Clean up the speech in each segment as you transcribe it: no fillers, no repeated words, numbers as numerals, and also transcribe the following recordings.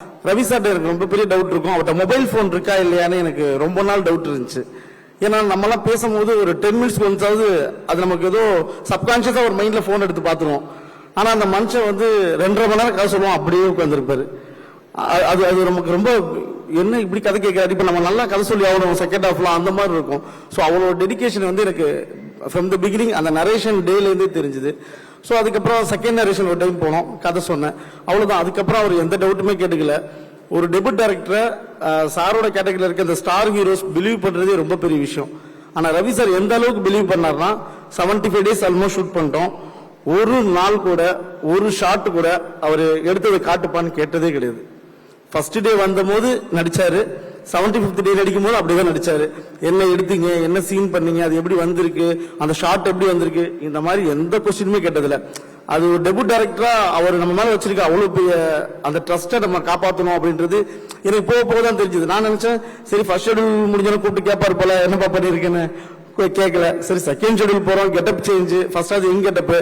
ரவி சார்ட்ட எனக்கு ரொம்ப பெரிய டவுட் இருக்கும். அவர்கிட்ட மொபைல் ஃபோன் இருக்கா இல்லையான்னு எனக்கு ரொம்ப நாள் டவுட் இருந்துச்சு. ஏன்னா நம்மலாம் பேசும்போது ஒரு 10 மினிட்ஸ் ஒன்ஸாவது அது நமக்கு ஏதோ சப்கான்ஷியஸா ஒரு மைண்ட்ல ஃபோன் எடுத்து பார்த்துருவோம். ஆனா அந்த மனுஷன் வந்து 2.5 மணி நேரம் கதை சொல்லுவோம், அப்படியே உட்காந்துருப்பாரு. அது அது நமக்கு ரொம்ப என்ன இப்படி கதை கேட்கறாரு, இப்ப நம்ம நல்லா கதை சொல்லி ஆகணும் செகண்ட் ஹாஃப்லாம் அந்த மாதிரி இருக்கும். ஸோ அவளோட டெடிகேஷன் வந்து எனக்கு ஃப்ரம் த பிகினிங் அந்த நரேஷன் டேலேருந்தே தெரிஞ்சுது. ஸோ அதுக்கப்புறம் செகண்ட் நரேஷன் ஒரு டைம் போனோம், கதை சொன்னேன், அவ்வளவுதான். அதுக்கப்புறம் அவர் எந்த டவுட்டுமே கேட்டுக்கல. ஒரு டெபியூட் டைரக்டரை சாரோட கேட்டகரியில் இருக்க இந்த ஸ்டார் ஹீரோஸ் பிலீவ் பண்றதே ரொம்ப பெரிய விஷயம். ஆனா ரவி சார் எந்த அளவுக்கு பிலீவ் பண்ணார்னா 75 days ஆல்மோஸ்ட் ஷூட் பண்ணிட்டோம். ஒரு நாள் கூட ஒரு ஷாட் கூட அவர் எடுத்ததை காட்டுப்பான்னு கேட்டதே கிடையாது. ஃபர்ஸ்ட் டே வந்த போது நடிச்சாரு, 75th டே நடிக்கும் போது அப்படிதான் நடிச்சாரு. என்ன எடுத்தீங்க, என்ன சீன் பண்ணீங்க, அது எப்படி வந்திருக்கு, அந்த ஷாட் எப்படி வந்திருக்கு, இந்த மாதிரி எந்த கொஸ்டினுமே கேட்டதில்ல. அது ஒரு டெபியூட் டைரக்டரா அவர் நம்ம மேல வச்சிருக்க அவ்வளவு பெரிய அந்த ட்ரஸ்ட்டை நம்ம காப்பாற்றணும் அப்படின்றது எனக்கு போக போக தான் தெரிஞ்சது. நான் நினைச்சேன் சரி ஃபர்ஸ்ட் ஷெடியூல் முடிஞ்சாலும் கூப்பிட்டு கேட்பாரு போல, என்னப்பா பண்ணிருக்கேன்னு. கேட்கல. சரி செகண்ட் ஷெடியூல் போறோம், கெட்டப் சேஞ்ச், ஃபர்ஸ்ட் அது இங்க கெட்டப்,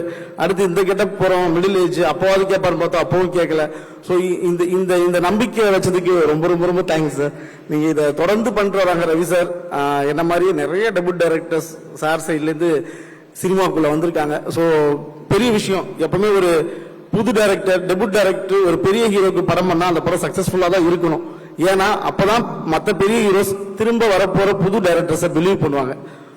அடுத்து இந்த கெட்டப் போறோம், மிடில் ஏஜ், அப்போவாது கேட்பாரு பார்த்தோம், அப்பவும் கேட்கல. ஸோ இந்த இந்த இந்த நம்பிக்கை வச்சதுக்கு ரொம்ப ரொம்ப ரொம்ப தேங்க்ஸ் சார். நீங்க இதை தொடர்ந்து பண்ணிட்டு வராங்க ரவி சார். என்ன மாதிரியே நிறைய டெபியூட் டைரக்டர்ஸ் சார் சைட்ல இருந்து சினிமாக்குள்ள வந்திருக்காங்க. ஸோ பெரிய விஷயம். எப்பவுமே ஒரு புது டைரக்டர், டெபியூட் டைரக்டர் ஒரு பெரிய ஹீரோக்கு படம் பண்ணா அந்த படம் சக்சஸ்ஃபுல்லா தான் இருக்கணும். ஏன்னா அப்பதான் மற்ற பெரிய ஹீரோஸ் திரும்ப வரப்போற புது டைரக்டர்ஸை பிலீவ் பண்ணுவாங்க.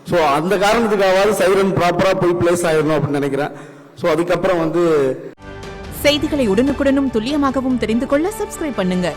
ஸோ அந்த காரணத்துக்காவது சைரன் ப்ராப்பரா போய் பிளேஸ் ஆயிடணும் அப்படின்னு நினைக்கிறேன். ஸோ அதுக்கப்புறம் வந்து செய்திகளை உடனுக்குடனும் துல்லியமாகவும் தெரிந்து கொள்ள சப்ஸ்கிரைப் பண்ணுங்க.